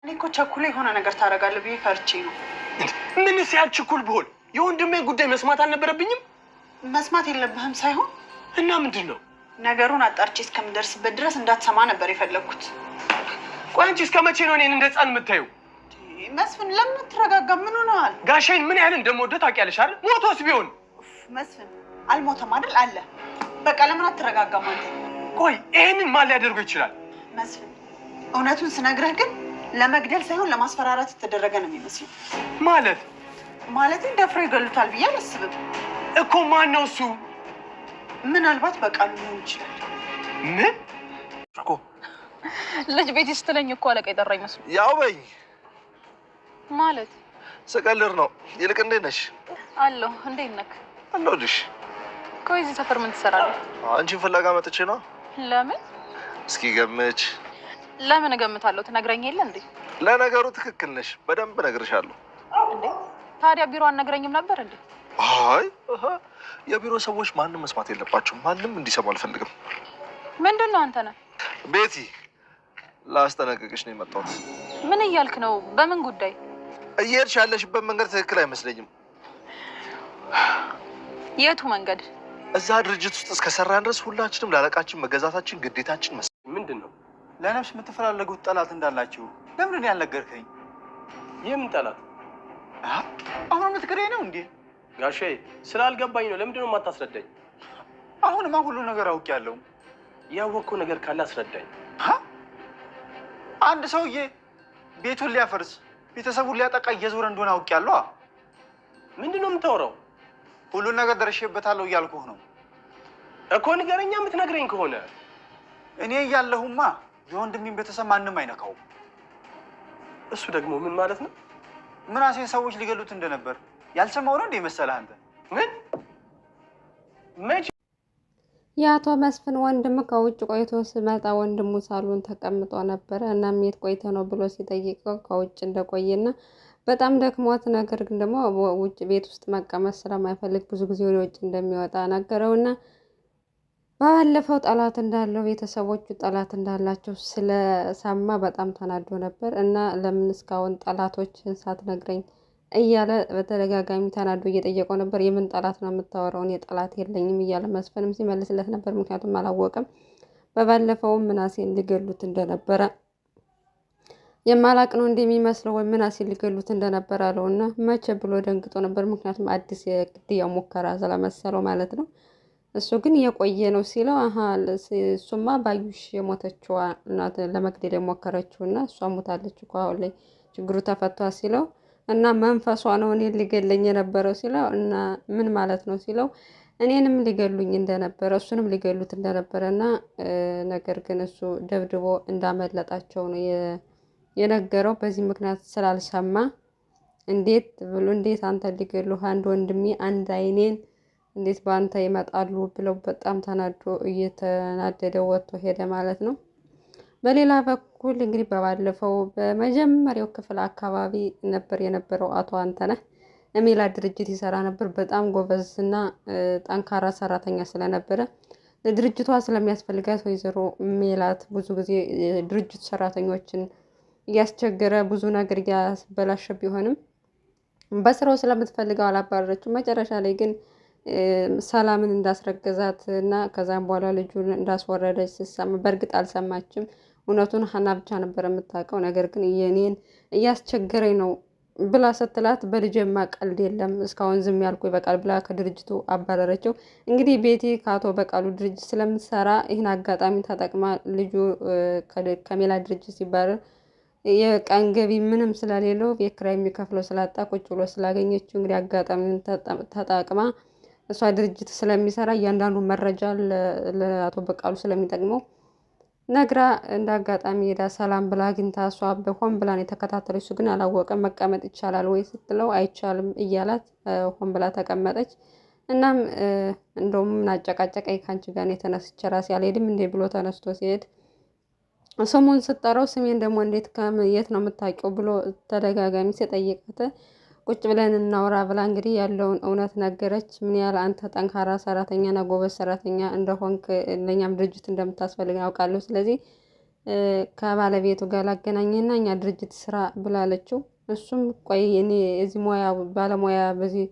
እኔ እኮ ቸኩሌ የሆነ ነገር ታደርጋለህ ብዬ ፈርቼ ነው። ምን ሲያልችኩል ብሆን የወንድሜን ጉዳይ መስማት አልነበረብኝም? መስማት የለብህም ሳይሆን እና ምንድን ነው ነገሩን አጣርቼ እስከምደርስበት ድረስ እንዳትሰማ ነበር የፈለግኩት። ቆይ አንቺ እስከ መቼ ነው እኔን እንደ ህፃን የምታየው? መስፍን ለምን ትረጋጋ? ምን ሆነዋል? ጋሻይን ምን ያህል እንደምወደው ታውቂያለሽ አይደል? ሞቶስ ቢሆን መስፍን አልሞተም አይደል? አለ። በቃ ለምን አትረጋጋም አንተ? ቆይ ይሄንን ማን ሊያደርገው ይችላል? መስፍን እውነቱን ስነግረህ ግን ለመግደል ሳይሆን ለማስፈራራት የተደረገ ነው የሚመስለው። ማለት ደፍሮ ይገሉታል ብዬ አላስብም እኮ። ማን ነው እሱ? ምናልባት በቃሉ ሊሆን ይችላል። ምን እኮ ልጅ ቤት ስትለኝ እኮ አለቃ የጠራኝ መስሎ። ያው በይ ማለት ስቀልር ነው። ይልቅ እንዴት ነሽ? አለሁ። እንዴት ነክ? አለሁልሽ። ቆይ እዚህ ሰፈር ምን ትሰራለህ? አንቺን ፍለጋ መጥቼ ነው። ለምን? እስኪ ገምች። ለምን እገምታለሁ? ትነግረኝ የለ እንዴ? ለነገሩ ትክክል ነሽ። በደንብ እነግርሻለሁ። እንዴ ታዲያ ቢሮ አትነግረኝም ነበር እንዴ? አይ የቢሮ ሰዎች ማንም መስማት የለባቸውም። ማንም እንዲሰማ አልፈልግም። ምንድን ነው አንተ ነህ? ቤቲ ላስጠነቅቅሽ ነው የመጣሁት። ምን እያልክ ነው? በምን ጉዳይ? እየሄድሽ ያለሽበት መንገድ ትክክል አይመስለኝም። የቱ መንገድ? እዛ ድርጅት ውስጥ እስከሰራን ድረስ ሁላችንም ላለቃችን መገዛታችን ግዴታችን ምንድን ነው? ለነፍስ የምትፈላለጉት ጠላት እንዳላችሁ ለምንድን ነው ያልነገርከኝ? የምን ጠላት? አሁን የምትክደኝ ነው እንዴ? ጋሻዬ ስላልገባኝ ነው። ለምንድን ነው የማታስረዳኝ? አሁንማ ሁሉ ነገር አውቄያለሁ። ያወቅከው ነገር ካለ አስረዳኝ። አንድ ሰውዬ ቤቱን ሊያፈርስ ቤተሰቡን ሊያጠቃ እየዞረ እንደሆነ አውቄያለሁ። ምንድን ነው የምታወራው? ሁሉን ነገር ደርሼበታለሁ እያልኩህ ነው እኮ። ንገረኛ የምትነግረኝ ከሆነ። እኔ እያለሁማ የወንድሜን ቤተሰብ ማንም አይነካውም። እሱ ደግሞ ምን ማለት ነው? ምናሴን ሰዎች ሊገሉት እንደነበር ያልሰማው ነው እንዴ መሰለህ አንተ? ምን መቼ? የአቶ መስፍን ወንድም ከውጭ ቆይቶ ሲመጣ ወንድሙ ሳሎን ተቀምጦ ነበረ። እናም የት ቆይተ ነው ብሎ ሲጠይቀው ከውጭ እንደቆየና በጣም ደክሞት ነገር ግን ደግሞ ውጭ ቤት ውስጥ መቀመጥ ስለማይፈልግ ብዙ ጊዜ ወደ ውጭ እንደሚወጣ ነገረውና ባለፈው ጠላት እንዳለው ቤተሰቦቹ ጠላት እንዳላቸው ስለሰማ በጣም ተናዶ ነበር እና ለምን እስካሁን ጠላቶችን ሳትነግረኝ እያለ በተደጋጋሚ ተናዶ እየጠየቀው ነበር። የምን ጠላት ነው የምታወራው? እኔ ጠላት የለኝም እያለ መስፍንም ሲመልስለት ነበር። ምክንያቱም አላወቀም። በባለፈውም ምናሴን ሊገሉት እንደነበረ የማላቅ ነው እንደሚመስለው ወይ ምናሴን ሊገሉት እንደነበረ አለውና መቼ ብሎ ደንግጦ ነበር። ምክንያቱም አዲስ የግድያ ሙከራ ስለመሰለው ማለት ነው። እሱ ግን የቆየ ነው ሲለው እሱማ ባዩሽ የሞተችዋ እናት ለመግደል የሞከረችውና እሷ ሞታለች እኮ አሁን ላይ ችግሩ ተፈቷ ሲለው እና መንፈሷ ነው እኔን ሊገለኝ የነበረው ሲለው እና ምን ማለት ነው ሲለው እኔንም ሊገሉኝ እንደነበረ እሱንም ሊገሉት እንደነበረና ነገር ግን እሱ ደብድቦ እንዳመለጣቸው ነው የነገረው። በዚህ ምክንያት ስላልሰማ እንዴት አንተ ሊገሉ አንድ ወንድሜ አንድ አይኔን እንዴት በአንተ ይመጣሉ ብለው በጣም ተናዶ እየተናደደ ወጥቶ ሄደ ማለት ነው። በሌላ በኩል እንግዲህ በባለፈው በመጀመሪያው ክፍል አካባቢ ነበር የነበረው አቶ አንተነህ ሜላት ድርጅት ይሰራ ነበር። በጣም ጎበዝና ጠንካራ ሰራተኛ ስለነበረ ድርጅቷ ስለሚያስፈልጋት ወይዘሮ ሜላት ብዙ ጊዜ ድርጅት ሰራተኞችን እያስቸገረ ብዙ ነገር እያስበላሸ ቢሆንም በስራው ስለምትፈልገው አላባረረችው። መጨረሻ ላይ ግን ሰላምን እንዳስረገዛት እና ከዛም በኋላ ልጁን እንዳስወረደች ስትሰማ በእርግጥ አልሰማችም። እውነቱን ሀና ብቻ ነበር የምታውቀው። ነገር ግን የኔን እያስቸገረኝ ነው ብላ ስትላት በልጅማ ቀልድ የለም እስካሁን ዝም ያልኩ ይበቃል ብላ ከድርጅቱ አባረረችው። እንግዲህ ቤቲ ከአቶ በቃሉ ድርጅት ስለምትሰራ ይህን አጋጣሚ ተጠቅማ ልጁ ከሜላት ድርጅት ሲባረር የቀን ገቢ ምንም ስለሌለው ቤት ኪራይ የሚከፍለው ስላጣ ቁጭ ብሎ ስላገኘችው እንግዲህ አጋጣሚውን ተጠቅማ እሷ ድርጅት ስለሚሰራ እያንዳንዱ መረጃ ለአቶ በቃሉ ስለሚጠቅመው ነግራ እንደ አጋጣሚ ሄዳ ሰላም ብላ አግኝታ እሷ በሆን ብላን የተከታተለች። እሱ ግን አላወቀም። መቀመጥ ይቻላል ወይ ስትለው አይቻልም እያላት ሆን ብላ ተቀመጠች። እናም እንደውም አጨቃጨቀኝ ካንቺ ጋር የተነስቼ ራሴ አልሄድም እንዴ ብሎ ተነስቶ ሲሄድ ስሙን ስጠራው ስሜን ደግሞ እንዴት የት ነው የምታውቂው ብሎ ተደጋጋሚ ሲጠይቃት ቁጭ ብለን እናውራ ብላ እንግዲህ ያለውን እውነት ነገረች። ምን ያህል አንተ ጠንካራ ሰራተኛና ጎበዝ ሰራተኛ እንደሆንክ ለኛም ድርጅት እንደምታስፈልግ ያውቃለሁ። ስለዚህ ከባለቤቱ ጋር ላገናኘና እኛ ድርጅት ስራ ብላለችው። እሱም ቆይ እኔ እዚህ ሙያ ባለሙያ በዚህ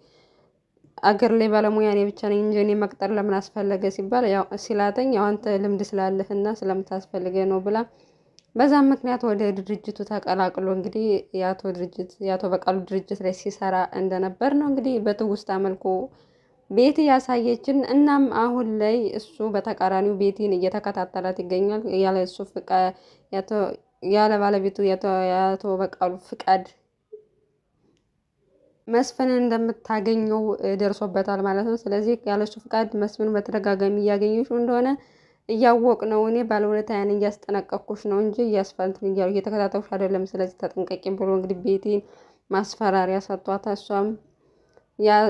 አገር ላይ ባለሙያ እኔ ብቻ ነኝ እንጂ እኔ መቅጠር ለምን አስፈለገ ሲባል ያው ሲላተኝ ያው አንተ ልምድ ስላለህና ስለምታስፈልገ ነው ብላ በዛም ምክንያት ወደ ድርጅቱ ተቀላቅሎ እንግዲህ የአቶ በቃሉ ድርጅት ላይ ሲሰራ እንደነበር ነው እንግዲህ በትውስታ መልኩ ቤቲ ያሳየችን። እናም አሁን ላይ እሱ በተቃራኒው ቤቲን እየተከታተላት ይገኛል። ያለ እሱ ፍቃድ ያለ ባለቤቱ የአቶ በቃሉ ፍቃድ መስፍንን እንደምታገኘው ደርሶበታል ማለት ነው። ስለዚህ ያለሱ ፍቃድ መስፍን በተደጋጋሚ እያገኘሽው እንደሆነ እያወቅ ነው። እኔ ባለውለታዬን እያስጠነቀቅኩሽ ነው እንጂ እያስፋልትን እያሉ እየተከታተልኩሽ አይደለም። ስለዚህ ተጠንቀቂ ብሎ እንግዲህ ቤቲን ማስፈራሪያ ሰጥቷት እሷም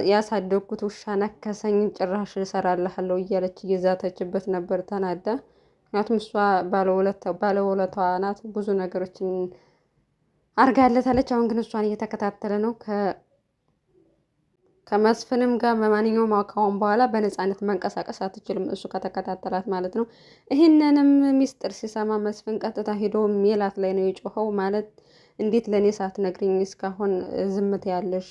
ያሳደግኩት ውሻ ነከሰኝ ጭራሽ እሰራልሃለሁ እያለች እየዛተችበት ነበር ተናዳ። ምክንያቱም እሷ ባለውለታዋ ናት፣ ብዙ ነገሮችን አርጋለታለች። አሁን ግን እሷን እየተከታተለ ነው። ከመስፍንም ጋር በማንኛውም አካውን በኋላ በነፃነት መንቀሳቀስ አትችልም፣ እሱ ከተከታተላት ማለት ነው። ይህንንም ሚስጥር ሲሰማ መስፍን ቀጥታ ሄዶ ሜላት ላይ ነው የጮኸው። ማለት እንዴት ለእኔ ሳትነግሪኝ እስካሁን ዝምት ያለሽ?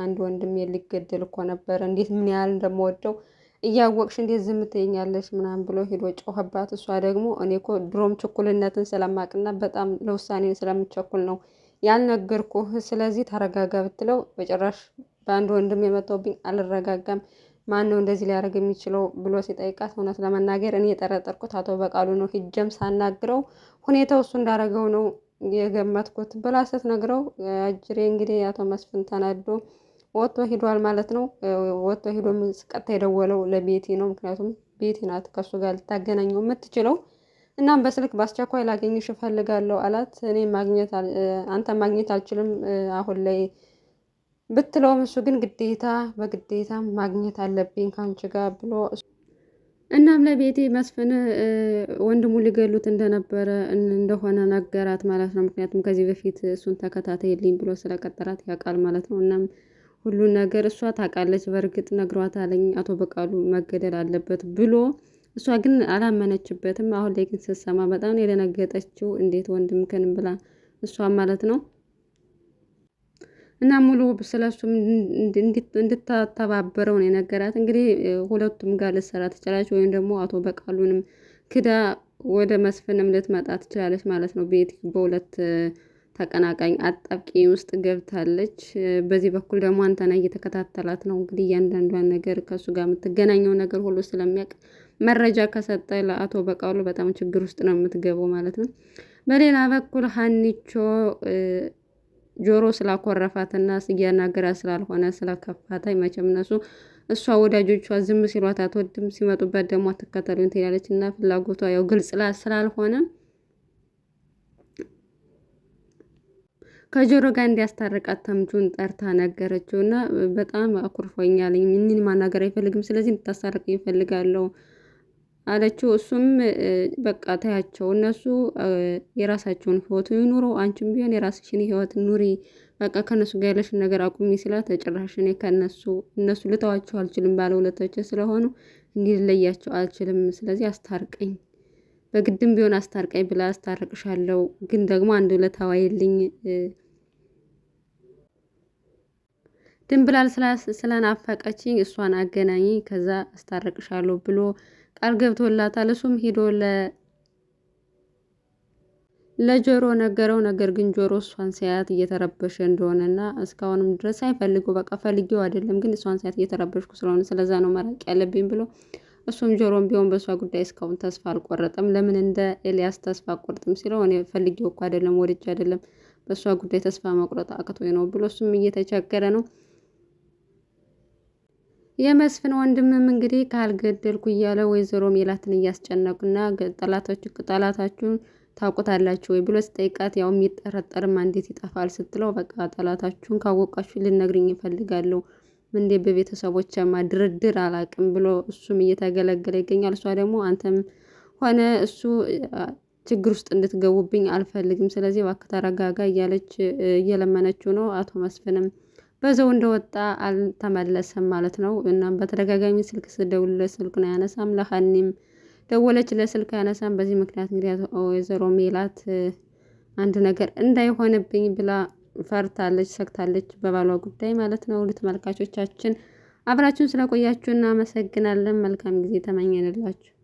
አንድ ወንድሜን ሊገደል እኮ ነበር፣ እንዴት ምን ያህል እንደምወደው እያወቅሽ እንዴት ዝም ትይኛለሽ? ምናምን ብሎ ሄዶ ጮኸባት። እሷ ደግሞ እኔ እኮ ድሮም ችኩልነትን ስለማቅና በጣም ለውሳኔ ስለምቸኩል ነው ያልነገርኩህ፣ ስለዚህ ተረጋጋ ብትለው በጭራሽ በአንድ ወንድም የመጣውብኝ አልረጋጋም፣ ማን ነው እንደዚህ ሊያደርግ የሚችለው ብሎ ሲጠይቃት እውነት ለመናገር እኔ የጠረጠርኩት አቶ በቃሉ ነው፣ ሂጀም ሳናግረው ሁኔታው እሱ እንዳደረገው ነው የገመትኩት ብላ ስትነግረው አጅሬ እንግዲህ አቶ መስፍን ተናዶ ወጥቶ ሂዷል ማለት ነው። ወጥቶ ሂዶ ቀጥታ የደወለው ለቤቲ ነው። ምክንያቱም ቤቲ ናት ከሱ ጋር ልታገናኘው የምትችለው። እናም በስልክ በአስቸኳይ ላገኝሽ እፈልጋለሁ አላት። እኔ አንተ ማግኘት አልችልም አሁን ላይ ብትለውም እሱ ግን በግዴታ ማግኘት አለብኝ ከአንቺ ጋር ብሎ እናም ለቤቲ መስፍን ወንድሙ ሊገሉት እንደሆነ ነገራት ማለት ነው። ምክንያቱም ከዚህ በፊት እሱን ተከታተይልኝ ብሎ ስለቀጠራት ያውቃል ማለት ነው። እናም ሁሉን ነገር እሷ ታውቃለች፣ በእርግጥ ነግሯታለኝ አቶ በቃሉ መገደል አለበት ብሎ። እሷ ግን አላመነችበትም። አሁን ላይ ግን ስትሰማ በጣም ነው የደነገጠችው። እንዴት ወንድምክን ብላ እሷ ማለት ነው። እና ሙሉ ስለሱም እንድታተባበረው ነው የነገራት። እንግዲህ ሁለቱም ጋር ልትሰራ ትችላለች፣ ወይም ደግሞ አቶ በቃሉንም ክዳ ወደ መስፍንም ልትመጣ ትችላለች ማለት ነው። ቤቲ በሁለት ተቀናቃኝ አጣብቂኝ ውስጥ ገብታለች። በዚህ በኩል ደግሞ አንተና እየተከታተላት ነው እንግዲህ እያንዳንዷን ነገር ከእሱ ጋር የምትገናኘው ነገር ሁሉ ስለሚያውቅ መረጃ ከሰጠ ለአቶ በቃሉ በጣም ችግር ውስጥ ነው የምትገባው ማለት ነው። በሌላ በኩል ሀኒቾ ጆሮ ስላኮረፋትና እያናገራት ስላልሆነ ስለከፋታይ መቼም እሷ ወዳጆቿ ዝም ሲሏት አትወድም፣ ሲመጡበት ደግሞ አትከተሉኝ ትላለች እና ፍላጎቷ ያው ግልጽ ስላልሆነ ከጆሮ ጋር እንዲያስታርቃት ተምቹን ጠርታ ነገረችው እና በጣም አኩርፎኛል፣ ምንም ማናገር አይፈልግም፣ ስለዚህ እንድታስታርቅ ይፈልጋለሁ አለችው። እሱም በቃ ታያቸው፣ እነሱ የራሳቸውን ህይወት ይኑሩ፣ አንቺም ቢሆን የራስሽን ህይወት ኑሪ፣ በቃ ከነሱ ጋር ያለሽን ነገር አቁሚ ሲላት ጭራሽ እኔ እነሱ ልተዋቸው አልችልም፣ ባለውለታዎች ስለሆኑ እንዲለያቸው አልችልም፣ ስለዚህ አስታርቀኝ፣ በግድም ቢሆን አስታርቀኝ ብላ አስታርቅሻለሁ፣ ግን ደግሞ አንድ ውለታ ዋይልኝ ድንብላል ስለናፈቀችኝ እሷን አገናኝ፣ ከዛ አስታርቅሻለሁ ብሎ ቃል ገብቶላታል። እሱም ሂዶ ለጆሮ ነገረው። ነገር ግን ጆሮ እሷን ሲያያት እየተረበሸ እንደሆነና እስካሁንም ድረስ አይፈልገው፣ በቃ ፈልጌው አይደለም ግን እሷን ሲያያት እየተረበሽኩ ስለሆነ ስለዛ ነው መራቅ ያለብኝ ብሎ እሱም ጆሮም ቢሆን በእሷ ጉዳይ እስካሁን ተስፋ አልቆረጠም። ለምን እንደ ኤልያስ ተስፋ አልቆርጥም ሲለው እኔ ፈልጌው እኮ አይደለም ወድጄ አይደለም በእሷ ጉዳይ ተስፋ መቁረጥ አቅቶኝ ነው ብሎ እሱም እየተቸገረ ነው። የመስፍን ወንድምም እንግዲህ ካልገደልኩ እያለ ወይዘሮ ሜላትን እያስጨነቁና ጠላታችሁን ታውቁታላችሁ ወይ ብሎ ሲጠይቃት ያው የሚጠረጠርም እንዴት ይጠፋል ስትለው በቃ ጠላታችሁን ካወቃችሁ ልነግርኝ ይፈልጋለሁ እንዴ በቤተሰቦችማ ድርድር አላቅም ብሎ እሱም እየተገለገለ ይገኛል። እሷ ደግሞ አንተም ሆነ እሱ ችግር ውስጥ እንድትገቡብኝ አልፈልግም፣ ስለዚህ እባክህ ተረጋጋ እያለች እየለመነችው ነው። አቶ መስፍንም በዛው እንደወጣ አልተመለሰም ማለት ነው። እናም በተደጋጋሚ ስልክ ስደውልለት ስልኩን አያነሳም። ለሀኒም ደወለች ለስልክ ያነሳን። በዚህ ምክንያት እንግዲህ ወይዘሮ ሜላት አንድ ነገር እንዳይሆንብኝ ብላ ፈርታለች፣ ሰግታለች በባሏ ጉዳይ ማለት ነው። ውድ ተመልካቾቻችን አብራችሁን ስለቆያችሁ እናመሰግናለን። መልካም ጊዜ ተመኘንላችሁ።